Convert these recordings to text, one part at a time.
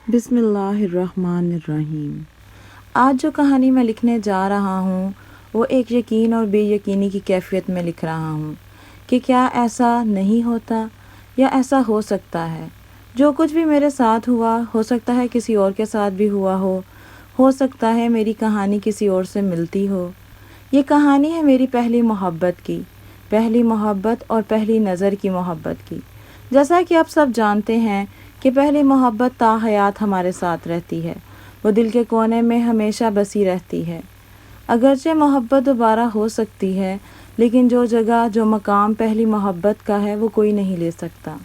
بسم اللہ الرحمن الرحیم۔ آج جو کہانی میں لکھنے جا رہا ہوں وہ ایک یقین اور بے یقینی کی کیفیت میں لکھ رہا ہوں کہ کیا ایسا نہیں ہوتا یا ایسا ہو سکتا ہے۔ جو کچھ بھی میرے ساتھ ہوا ہو سکتا ہے کسی اور کے ساتھ بھی ہوا ہو سکتا ہے میری کہانی کسی اور سے ملتی ہو۔ یہ کہانی ہے میری پہلی محبت اور پہلی نظر کی محبت کی۔ جیسا کہ آپ سب جانتے ہیں کہ پہلی محبت تا حیات ہمارے ساتھ رہتی ہے، وہ دل کے کونے میں ہمیشہ بسی رہتی ہے۔ اگرچہ محبت دوبارہ ہو سکتی ہے، لیکن جو جگہ جو مقام پہلی محبت کا ہے وہ کوئی نہیں لے سکتا۔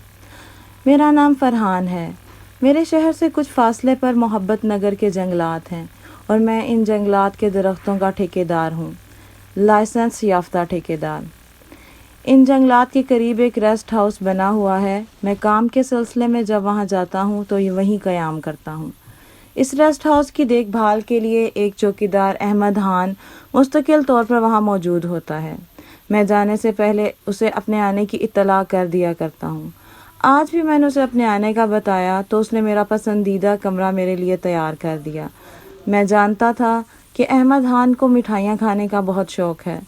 میرا نام فرحان ہے۔ میرے شہر سے کچھ فاصلے پر محبت نگر کے جنگلات ہیں اور میں ان جنگلات کے درختوں کا ٹھیکیدار ہوں، لائسنس یافتہ ٹھیکیدار۔ ان جنگلات کے قریب ایک ریسٹ ہاؤس بنا ہوا ہے۔ میں کام کے سلسلے میں جب وہاں جاتا ہوں تو وہیں قیام کرتا ہوں۔ اس ریسٹ ہاؤس کی دیکھ بھال کے لیے ایک چوکیدار احمد خان مستقل طور پر وہاں موجود ہوتا ہے۔ میں جانے سے پہلے اسے اپنے آنے کی اطلاع کر دیا کرتا ہوں۔ آج بھی میں نے اسے اپنے آنے کا بتایا تو اس نے میرا پسندیدہ کمرہ میرے لیے تیار کر دیا۔ میں جانتا تھا کہ احمد خان کو مٹھائیاں کھانے کا بہت شوق ہے،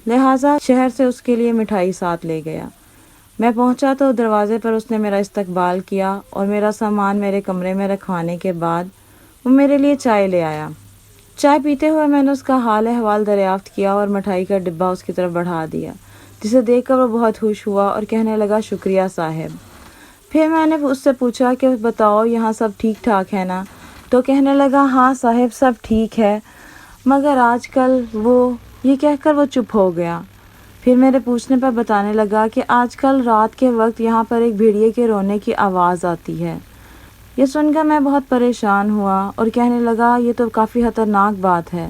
لہٰذا شہر سے اس کے لیے مٹھائی ساتھ لے گیا۔ میں پہنچا تو دروازے پر اس نے میرا استقبال کیا اور میرا سامان میرے کمرے میں رکھوانے کے بعد وہ میرے لیے چائے لے آیا۔ چائے پیتے ہوئے میں نے اس کا حال احوال دریافت کیا اور مٹھائی کا ڈبہ اس کی طرف بڑھا دیا، جسے دیکھ کر وہ بہت خوش ہوا اور کہنے لگا شکریہ صاحب۔ پھر میں نے اس سے پوچھا کہ بتاؤ یہاں سب ٹھیک ٹھاک ہے نا؟ تو کہنے لگا ہاں صاحب سب ٹھیک ہے، مگر آج کل یہ کہہ کر وہ چپ ہو گیا۔ پھر میرے پوچھنے پر بتانے لگا کہ آج کل رات کے وقت یہاں پر ایک بھیڑیے کے رونے کی آواز آتی ہے۔ یہ سن کر میں بہت پریشان ہوا اور کہنے لگا یہ تو کافی خطرناک بات ہے۔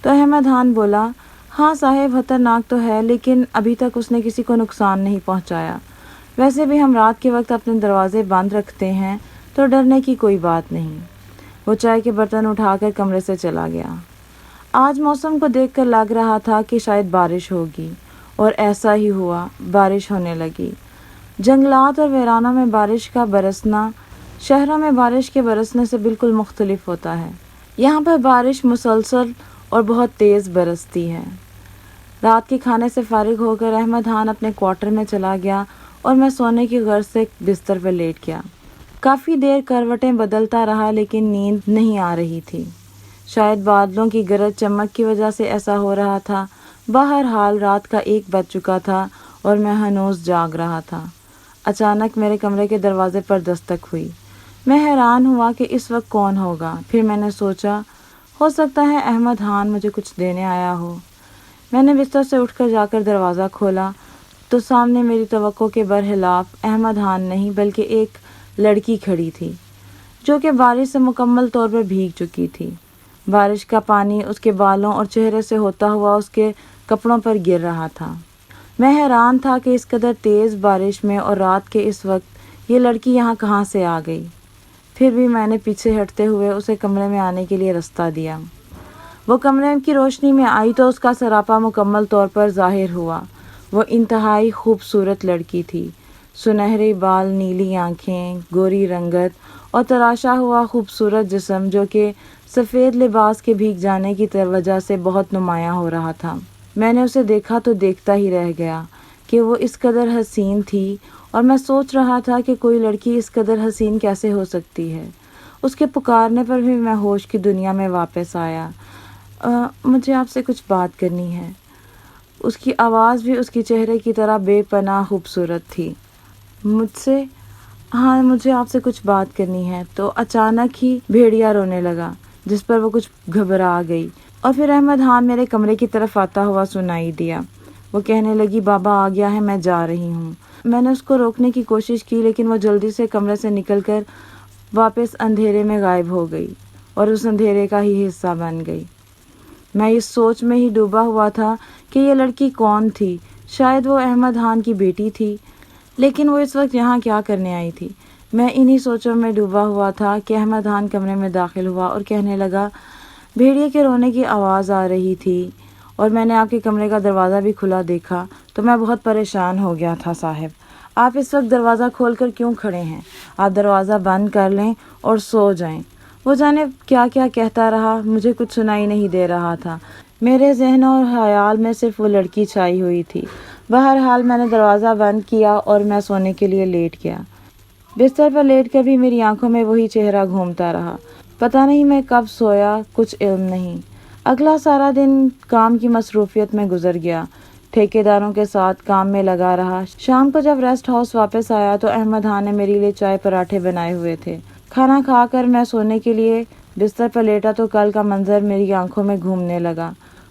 تو احمد خان بولا ہاں صاحب خطرناک تو ہے، لیکن ابھی تک اس نے کسی کو نقصان نہیں پہنچایا۔ ویسے بھی ہم رات کے وقت اپنے دروازے بند رکھتے ہیں تو ڈرنے کی کوئی بات نہیں۔ وہ چائے کے برتن اٹھا کر کمرے سے چلا گیا۔ آج موسم کو دیکھ کر لگ رہا تھا کہ شاید بارش ہوگی، اور ایسا ہی ہوا، بارش ہونے لگی۔ جنگلات اور ویرانوں میں بارش کا برسنا شہروں میں بارش کے برسنے سے بالکل مختلف ہوتا ہے۔ یہاں پر بارش مسلسل اور بہت تیز برستی ہے۔ رات کے کھانے سے فارغ ہو کر احمد خان اپنے کوارٹر میں چلا گیا اور میں سونے کی غرض سے بستر پر لیٹ گیا۔ کافی دیر کروٹیں بدلتا رہا لیکن نیند نہیں آ رہی تھی۔ شاید بادلوں کی گرج چمک کی وجہ سے ایسا ہو رہا تھا۔ بہرحال رات کا 1 بج چکا تھا اور میں ہنوز جاگ رہا تھا۔ اچانک میرے کمرے کے دروازے پر دستک ہوئی۔ میں حیران ہوا کہ اس وقت کون ہوگا۔ پھر میں نے سوچا ہو سکتا ہے احمد خان مجھے کچھ دینے آیا ہو۔ میں نے بستر سے اٹھ کر جا کر دروازہ کھولا تو سامنے میری توقع کے برخلاف احمد خان نہیں بلکہ ایک لڑکی کھڑی تھی، جو کہ بارش سے مکمل طور پر بھیگ چکی تھی۔ بارش کا پانی اس کے بالوں اور چہرے سے ہوتا ہوا اس کے کپڑوں پر گر رہا تھا۔ میں حیران تھا کہ اس قدر تیز بارش میں اور رات کے اس وقت یہ لڑکی یہاں کہاں سے آ گئی۔ پھر بھی میں نے پیچھے ہٹتے ہوئے اسے کمرے میں آنے کے لیے رستہ دیا۔ وہ کمرے کی روشنی میں آئی تو اس کا سراپا مکمل طور پر ظاہر ہوا۔ وہ انتہائی خوبصورت لڑکی تھی۔ سنہرے بال، نیلی آنکھیں، گوری رنگت اور تراشا ہوا خوبصورت جسم، جو کہ سفید لباس کے بھیگ جانے کی وجہ سے بہت نمایاں ہو رہا تھا۔ میں نے اسے دیکھا تو دیکھتا ہی رہ گیا کہ وہ اس قدر حسین تھی، اور میں سوچ رہا تھا کہ کوئی لڑکی اس قدر حسین کیسے ہو سکتی ہے۔ اس کے پکارنے پر بھی میں ہوش کی دنیا میں واپس آیا۔ مجھے آپ سے کچھ بات کرنی ہے۔ اس کی آواز بھی اس کی چہرے کی طرح بے پناہ خوبصورت تھی۔ مجھ سے؟ ہاں مجھے آپ سے کچھ بات کرنی ہے۔ تو اچانک ہی بھیڑیا رونے لگا، جس پر وہ کچھ گھبرا گئی، اور پھر احمد خان میرے کمرے کی طرف آتا ہوا سنائی دیا۔ وہ کہنے لگی بابا آ گیا ہے، میں جا رہی ہوں۔ میں نے اس کو روکنے کی کوشش کی، لیکن وہ جلدی سے کمرے سے نکل کر واپس اندھیرے میں غائب ہو گئی اور اس اندھیرے کا ہی حصہ بن گئی۔ میں اس سوچ میں ہی ڈوبا ہوا تھا کہ یہ لڑکی کون تھی۔ شاید وہ احمد خان کی بیٹی تھی، لیکن وہ اس وقت یہاں کیا کرنے آئی تھی؟ میں انہی سوچوں میں ڈوبا ہوا تھا کہ احمد خان کمرے میں داخل ہوا اور کہنے لگا بھیڑیے کے رونے کی آواز آ رہی تھی، اور میں نے آپ کے کمرے کا دروازہ بھی کھلا دیکھا تو میں بہت پریشان ہو گیا تھا صاحب۔ آپ اس وقت دروازہ کھول کر کیوں کھڑے ہیں؟ آپ دروازہ بند کر لیں اور سو جائیں۔ وہ جانے کیا کیا کہتا رہا، مجھے کچھ سنائی نہیں دے رہا تھا۔ میرے ذہن اور خیال میں صرف وہ لڑکی چھائی ہوئی تھی۔ بہرحال میں نے دروازہ بند کیا اور میں سونے کے لیے لیٹ گیا۔ بستر پر لیٹ کر بھی میری آنکھوں میں وہی چہرہ گھومتا رہا۔ پتہ نہیں میں کب سویا، کچھ علم نہیں۔ اگلا سارا دن کام کی مصروفیت میں گزر گیا۔ ٹھیکیداروں کے ساتھ کام میں لگا رہا۔ شام کو جب ریسٹ ہاؤس واپس آیا تو احمد خان نے میرے لیے چائے پراٹھے بنائے ہوئے تھے۔ کھانا کھا کر میں سونے کے لیے بستر پر لیٹا تو کل کا منظر میری آنکھوں میں گھومنے لگا۔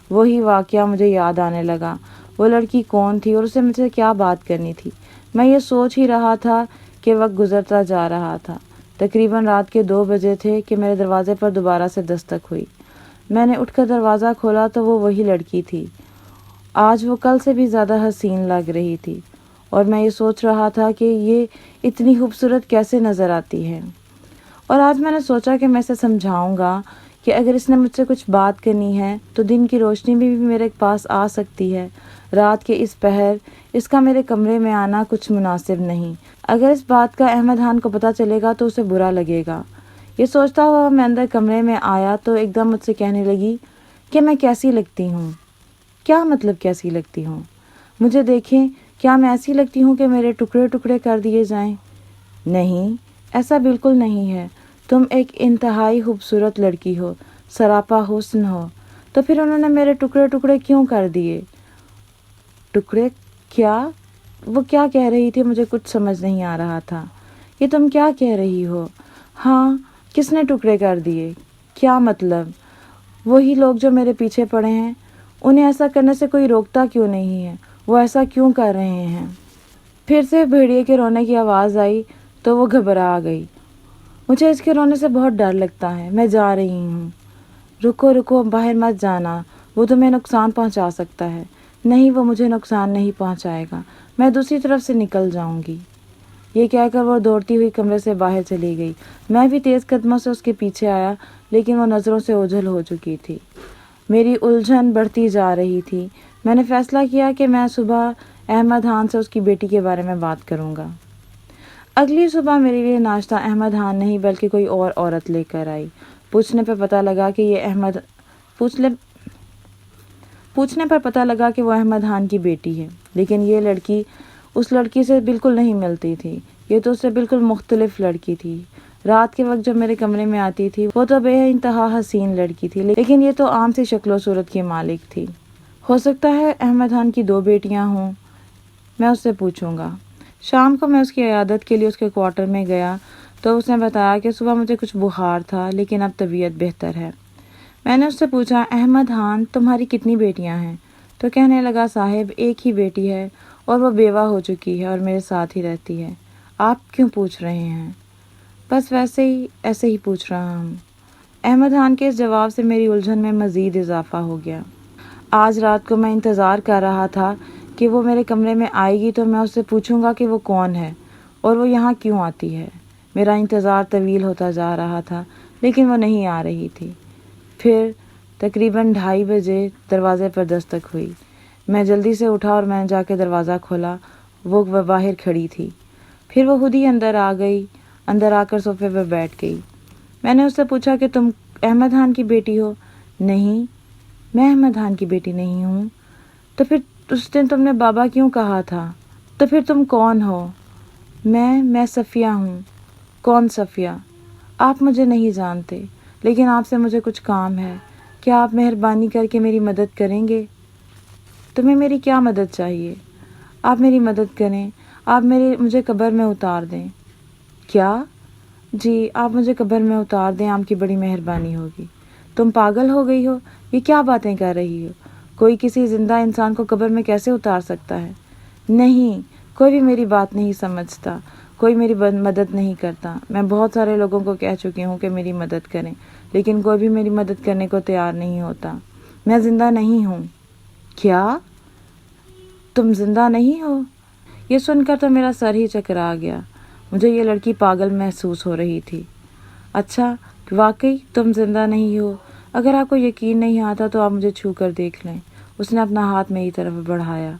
وہی واقعہ مجھے یاد آنے لگا۔ وہ لڑکی کون تھی اور اسے مجھ سے کیا بات کرنی تھی؟ میں یہ سوچ ہی رہا تھا کہ وقت گزرتا جا رہا تھا۔ تقریباً رات کے 2 بجے تھے کہ میرے دروازے پر دوبارہ سے دستک ہوئی۔ میں نے اٹھ کر دروازہ کھولا تو وہ وہی لڑکی تھی۔ آج وہ کل سے بھی زیادہ حسین لگ رہی تھی اور میں یہ سوچ رہا تھا کہ یہ اتنی خوبصورت کیسے نظر آتی ہے۔ اور آج میں نے سوچا کہ میں اسے سمجھاؤں گا کہ اگر اس نے مجھ سے کچھ بات کرنی ہے تو دن کی روشنی بھی میرے پاس آ سکتی ہے۔ رات کے اس پہر اس کا میرے کمرے میں آنا کچھ مناسب نہیں۔ اگر اس بات کا احمد خان کو پتہ چلے گا تو اسے برا لگے گا۔ یہ سوچتا ہوا میں اندر کمرے میں آیا تو ایک دم مجھ سے کہنے لگی کہ میں کیسی لگتی ہوں۔ کیا مطلب کیسی لگتی ہوں؟ مجھے دیکھیں، کیا میں ایسی لگتی ہوں کہ میرے ٹکڑے ٹکڑے کر دیے جائیں؟ نہیں، ایسا بالکل نہیں ہے۔ تم ایک انتہائی خوبصورت لڑکی ہو، سراپا حسن ہو۔ تو پھر انہوں نے میرے ٹکڑے ٹکڑے کیوں کر دیے؟ ٹکڑے کیا؟ وہ کیا کہہ رہی تھی مجھے کچھ سمجھ نہیں آ رہا تھا۔ یہ تم کیا کہہ رہی ہو؟ ہاں، کس نے ٹکڑے کر دیے؟ کیا مطلب؟ وہی لوگ جو میرے پیچھے پڑے ہیں۔ انہیں ایسا کرنے سے کوئی روکتا کیوں نہیں ہے؟ وہ ایسا کیوں کر رہے ہیں؟ پھر سے بھیڑیے کے رونے کی آواز آئی تو وہ گھبرا گئی۔ مجھے اس کے رونے سے بہت ڈر لگتا ہے، میں جا رہی ہوں۔ رکو رکو، باہر مت جانا، وہ تمہیں نقصان پہنچا سکتا ہے۔ نہیں، وہ مجھے نقصان نہیں پہنچائے گا، میں دوسری طرف سے نکل جاؤں گی۔ یہ کہہ کر وہ دوڑتی ہوئی کمرے سے باہر چلی گئی۔ میں بھی تیز قدموں سے اس کے پیچھے آیا لیکن وہ نظروں سے اوجھل ہو چکی تھی۔ میری الجھن بڑھتی جا رہی تھی۔ میں نے فیصلہ کیا کہ میں صبح احمد خان سے اس کی بیٹی کے بارے میں بات کروں گا۔ اگلی صبح میرے لیے ناشتہ احمد خان نہیں بلکہ کوئی اور عورت لے کر آئی۔ پوچھنے پر پتہ لگا کہ وہ احمد خان کی بیٹی ہے، لیکن یہ لڑکی اس لڑکی سے بالکل نہیں ملتی تھی۔ یہ تو اس سے بالکل مختلف لڑکی تھی۔ رات کے وقت جب میرے کمرے میں آتی تھی وہ تو بے انتہا حسین لڑکی تھی، لیکن یہ تو عام سی شکل و صورت کی مالک تھی۔ ہو سکتا ہے احمد خان کی 2 بیٹیاں ہوں، میں اس سے پوچھوں گا۔ شام کو میں اس کی عیادت کے لیے اس کے کوارٹر میں گیا تو اس نے بتایا کہ صبح مجھے کچھ بخار تھا لیکن اب طبیعت بہتر ہے۔ میں نے اس سے پوچھا، احمد خان تمہاری کتنی بیٹیاں ہیں؟ تو کہنے لگا، صاحب ایک ہی بیٹی ہے اور وہ بیوہ ہو چکی ہے اور میرے ساتھ ہی رہتی ہے۔ آپ کیوں پوچھ رہے ہیں؟ بس ایسے ہی پوچھ رہا ہوں۔ احمد خان کے اس جواب سے میری الجھن میں مزید اضافہ ہو گیا۔ آج رات کو میں انتظار کر رہا تھا کہ وہ میرے کمرے میں آئے گی تو میں اس سے پوچھوں گا کہ وہ کون ہے اور وہ یہاں کیوں آتی ہے۔ میرا انتظار طویل ہوتا جا رہا تھا لیکن وہ نہیں آ رہی تھی۔ پھر تقریباً 2:30 بجے دروازے پر دستک ہوئی۔ میں جلدی سے اٹھا اور میں نے جا کے دروازہ کھولا۔ وہ باہر کھڑی تھی۔ پھر وہ خود ہی اندر آ گئی، اندر آ کر صوفے پر بیٹھ گئی۔ میں نے اس سے پوچھا کہ تم احمد خان کی بیٹی ہو؟ نہیں، میں احمد خان کی بیٹی نہیں ہوں۔ تو پھر اس دن تم نے بابا کیوں کہا تھا؟ تو پھر تم کون ہو؟ میں صفیہ ہوں۔ کون صفیہ؟ آپ مجھے نہیں جانتے، لیکن آپ سے مجھے کچھ کام ہے۔ کیا آپ مہربانی کر کے میری مدد کریں گے؟ تمہیں میری کیا مدد چاہیے؟ آپ میری مدد کریں، آپ مجھے قبر میں اتار دیں۔ کیا؟ جی، آپ مجھے قبر میں اتار دیں، آپ کی بڑی مہربانی ہوگی۔ تم پاگل ہو گئی ہو؟ یہ کیا باتیں کر رہی ہو؟ کوئی کسی زندہ انسان کو قبر میں کیسے اتار سکتا ہے؟ نہیں، کوئی بھی میری بات نہیں سمجھتا، کوئی میری مدد نہیں کرتا۔ میں بہت سارے لوگوں کو کہہ چکی ہوں کہ میری مدد کریں، لیکن کوئی بھی میری مدد کرنے کو تیار نہیں ہوتا۔ میں زندہ نہیں ہوں۔ کیا؟ تم زندہ نہیں ہو؟ یہ سن کر تو میرا سر ہی چکرا گیا۔ مجھے یہ لڑکی پاگل محسوس ہو رہی تھی۔ اچھا، واقعی تم زندہ نہیں ہو؟ اگر آپ کو یقین نہیں آتا تو آپ مجھے چھو کر دیکھ لیں۔ اس نے اپنا ہاتھ میری طرف بڑھایا۔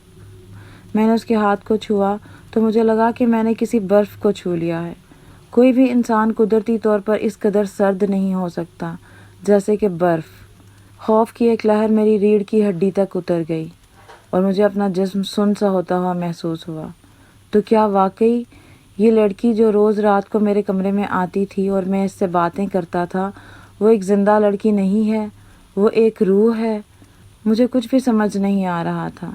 میں نے اس کے ہاتھ کو چھوا تو مجھے لگا کہ میں نے کسی برف کو چھو لیا ہے۔ کوئی بھی انسان قدرتی طور پر اس قدر سرد نہیں ہو سکتا جیسے کہ برف۔ خوف کی ایک لہر میری ریڑھ کی ہڈی تک اتر گئی اور مجھے اپنا جسم سن سا ہوتا ہوا محسوس ہوا۔ تو کیا واقعی یہ لڑکی جو روز رات کو میرے کمرے میں آتی تھی اور میں اس سے باتیں کرتا تھا، وہ ایک زندہ لڑکی نہیں ہے، وہ ایک روح ہے؟ مجھے کچھ بھی سمجھ نہیں آ رہا تھا۔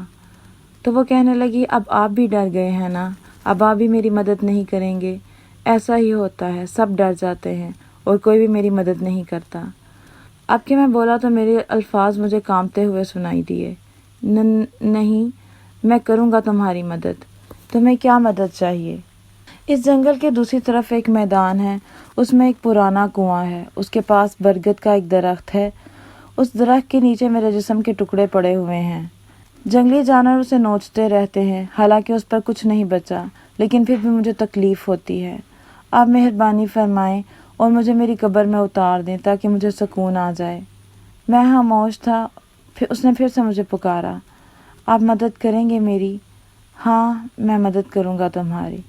تو وہ کہنے لگی، اب آپ بھی ڈر گئے ہیں نا، اب آپ بھی میری مدد نہیں کریں گے؟ ایسا ہی ہوتا ہے، سب ڈر جاتے ہیں اور کوئی بھی میری مدد نہیں کرتا۔ اب کہ میں بولا تو میرے الفاظ مجھے کانپتے ہوئے سنائی دیے، نہیں، میں کروں گا تمہاری مدد۔ تمہیں کیا مدد چاہیے؟ اس جنگل کے دوسری طرف ایک میدان ہے، اس میں ایک پرانا کنواں ہے، اس کے پاس برگد کا ایک درخت ہے، اس درخت کے نیچے میرے جسم کے ٹکڑے پڑے ہوئے ہیں۔ جنگلی جانور اسے نوچتے رہتے ہیں، حالانکہ اس پر کچھ نہیں بچا، لیکن پھر بھی مجھے تکلیف ہوتی ہے۔ آپ مہربانی فرمائیں اور مجھے میری قبر میں اتار دیں تاکہ مجھے سکون آ جائے۔ میں خاموش تھا، پھر اس نے پھر سے مجھے پکارا، آپ مدد کریں گے میری؟ ہاں، میں مدد کروں گا تمہاری۔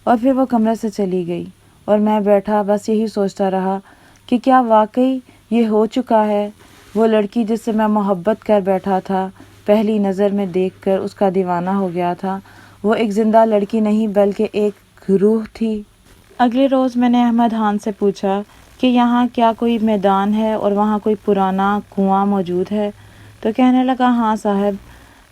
اور پھر وہ کمرے سے چلی گئی اور میں بیٹھا بس یہی سوچتا رہا کہ کیا واقعی یہ ہو چکا ہے؟ وہ لڑکی جس سے میں محبت کر بیٹھا تھا، پہلی نظر میں دیکھ کر اس کا دیوانہ ہو گیا تھا، وہ ایک زندہ لڑکی نہیں بلکہ ایک روح تھی۔ اگلے روز میں نے احمد خان سے پوچھا کہ یہاں کیا کوئی میدان ہے اور وہاں کوئی پرانا کنواں موجود ہے؟ تو کہنے لگا، ہاں صاحب،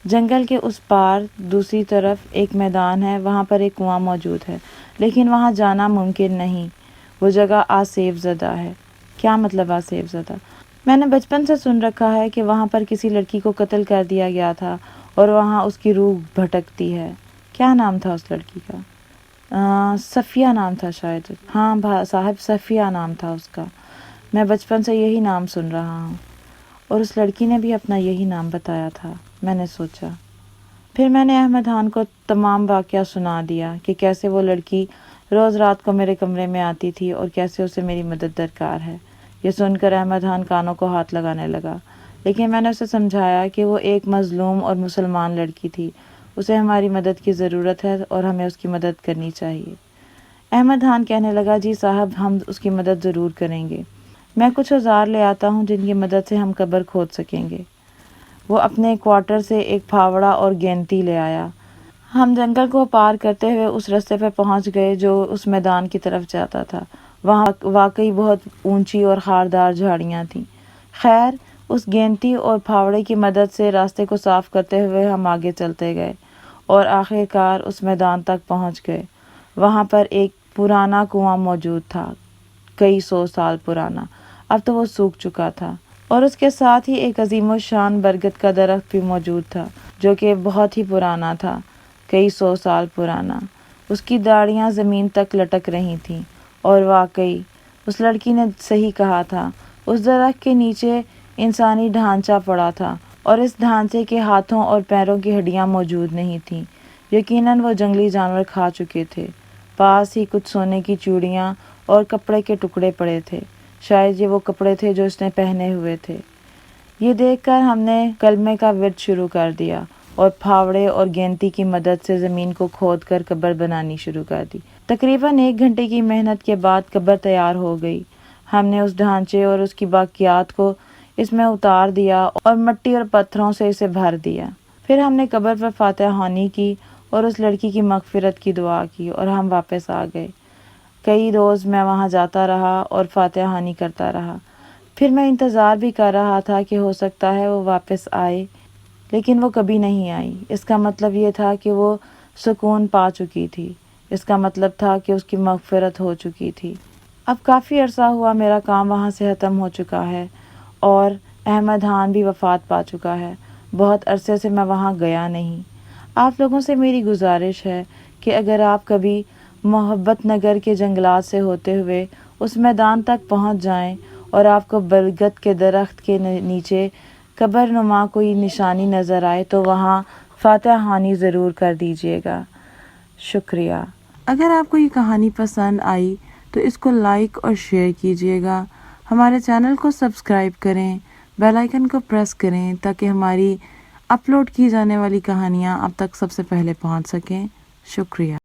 جنگل کے اس پار دوسری طرف ایک میدان ہے، وہاں پر ایک کنواں موجود ہے، لیکن وہاں جانا ممکن نہیں، وہ جگہ آسیب زدہ ہے۔ کیا مطلب آسیب زدہ؟ میں نے بچپن سے سن رکھا ہے کہ وہاں پر کسی لڑکی کو قتل کر دیا گیا تھا اور وہاں اس کی روح بھٹکتی ہے۔ کیا نام تھا اس لڑکی کا؟ صفیہ نام تھا شاید۔ ہاں صاحب، صفیہ نام تھا اس کا۔ میں بچپن سے یہی نام سن رہا ہوں اور اس لڑکی نے بھی اپنا یہی نام بتایا تھا، میں نے سوچا۔ پھر میں نے احمد خان کو تمام واقعہ سنا دیا کہ کیسے وہ لڑکی روز رات کو میرے کمرے میں آتی تھی اور کیسے اسے میری مدد درکار ہے۔ یہ سن کر احمد خان کانوں کو ہاتھ لگانے لگا، لیکن میں نے اسے سمجھایا کہ وہ ایک مظلوم اور مسلمان لڑکی تھی، اسے ہماری مدد کی ضرورت ہے اور ہمیں اس کی مدد کرنی چاہیے۔ احمد خان کہنے لگا، جی صاحب، ہم اس کی مدد ضرور کریں گے، میں کچھ اوزار لے آتا ہوں جن کی مدد سے ہم قبر کھود سکیں گے۔ وہ اپنے کوارٹر سے ایک پھاوڑا اور گینتی لے آیا۔ ہم جنگل کو پار کرتے ہوئے اس رستے پہ پہنچ گئے جو اس میدان کی طرف جاتا تھا۔ وہاں واقعی بہت اونچی اور خاردار جھاڑیاں تھیں۔ خیر، اس گینتی اور پھاوڑے کی مدد سے راستے کو صاف کرتے ہوئے ہم آگے چلتے گئے اور آخر کار اس میدان تک پہنچ گئے۔ وہاں پر ایک پرانا کنواں موجود تھا، کئی 100 سال پرانا، اب تو وہ سوکھ چکا تھا، اور اس کے ساتھ ہی ایک عظیم الشان برگد کا درخت بھی موجود تھا جو کہ بہت ہی پرانا تھا، کئی 100 سال پرانا۔ اس کی داڑیاں زمین تک لٹک رہی تھیں، اور واقعی اس لڑکی نے صحیح کہا تھا، اس درخت کے نیچے انسانی ڈھانچہ پڑا تھا اور اس ڈھانچے کے ہاتھوں اور پیروں کی ہڈیاں موجود نہیں تھیں، یقیناً وہ جنگلی جانور کھا چکے تھے۔ پاس ہی کچھ سونے کی چوڑیاں اور کپڑے کے ٹکڑے پڑے تھے، شاید یہ وہ کپڑے تھے جو اس نے پہنے ہوئے تھے۔ یہ دیکھ کر ہم نے کلمے کا ورد شروع کر دیا اور پھاوڑے اور گینتی کی مدد سے زمین کو کھود کر قبر بنانی شروع کر دی۔ تقریباً 1 گھنٹے کی محنت کے بعد قبر تیار ہو گئی۔ ہم نے اس ڈھانچے اور اس کی باقیات کو اس میں اتار دیا اور مٹی اور پتھروں سے اسے بھر دیا۔ پھر ہم نے قبر پر فاتحہ خوانی کی اور اس لڑکی کی مغفرت کی دعا کی اور ہم واپس آ گئے۔ کئی روز میں وہاں جاتا رہا اور فاتحہ خوانی کرتا رہا۔ پھر میں انتظار بھی کر رہا تھا کہ ہو سکتا ہے وہ واپس آئے، لیکن وہ کبھی نہیں آئی۔ اس کا مطلب یہ تھا کہ وہ سکون پا چکی تھی، اس کا مطلب تھا کہ اس کی مغفرت ہو چکی تھی۔ اب کافی عرصہ ہوا میرا کام وہاں سے ختم ہو چکا ہے اور احمد خان بھی وفات پا چکا ہے۔ بہت عرصے سے میں وہاں گیا نہیں۔ آپ لوگوں سے میری گزارش ہے کہ اگر آپ کبھی محبت نگر کے جنگلات سے ہوتے ہوئے اس میدان تک پہنچ جائیں اور آپ کو برگد کے درخت کے نیچے قبر نما کوئی نشانی نظر آئے تو وہاں فاتحہ خوانی ضرور کر دیجیے گا۔ شکریہ۔ اگر آپ کو یہ کہانی پسند آئی تو اس کو لائک اور شیئر کیجیے گا، ہمارے چینل کو سبسکرائب کریں، بیل آئیکن کو پریس کریں تاکہ ہماری اپلوڈ کی جانے والی کہانیاں آپ تک سب سے پہلے پہنچ سکیں۔ شکریہ۔